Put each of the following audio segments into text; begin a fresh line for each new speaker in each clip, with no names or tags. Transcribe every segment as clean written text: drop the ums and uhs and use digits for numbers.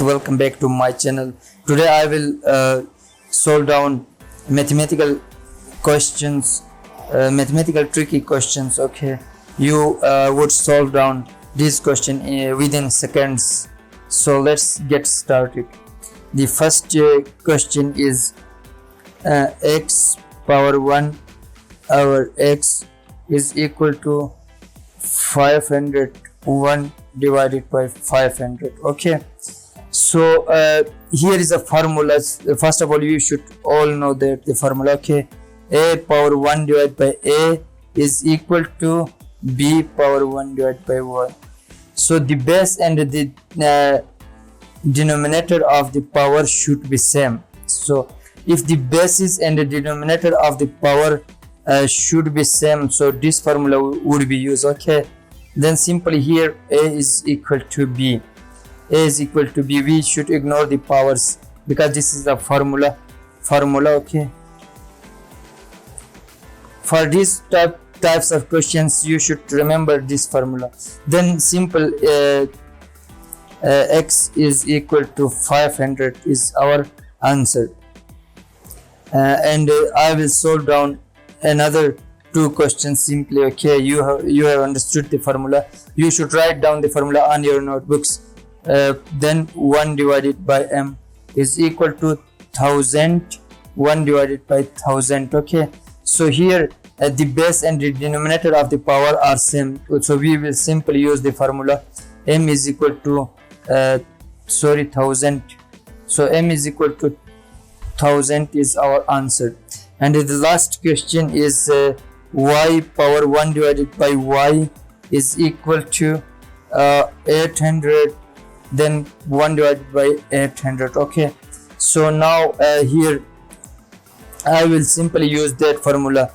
Welcome back to my channel. Today I will solve down mathematical questions, mathematical tricky questions. Okay, you would solve down this question within seconds. So let's get started. The first question is x power 1 over x is equal to 501 divided by 500. Okay, so here is a formula. First of all, you should all know that the formula. Okay, a power 1 divided by a is equal to b power 1 divided by 1. So the base and the denominator of the power should be same. So if the basis and the denominator of the power should be same, so this formula would be used. Okay, then simply here a is equal to b. A is equal to b. We should ignore the powers because this is a formula. Okay, for these types of questions you should remember this formula. Then simple x is equal to 500 is our answer. And I will solve down another two questions simply. Okay, you have understood the formula. You should write down the formula on your notebooks. Then 1 divided by m is equal to 1000. 1 divided by 1000. Okay, so here the base and the denominator of the power are same, so we will simply use the formula m is equal to 1000. So m is equal to 1000 is our answer. And the last question is y power 1 divided by y is equal to 800. Then 1 divided by 800. Okay, so now here I will simply use that formula.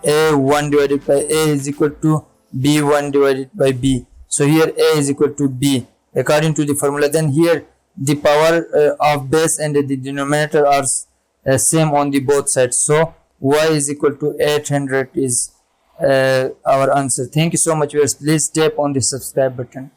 A1 divided by a is equal to b1 divided by b. So here a is equal to b according to the formula. Then here the power of base and the denominator are same on the both sides, so y is equal to 800 is our answer. Thank you so much viewers. Please tap on the subscribe button.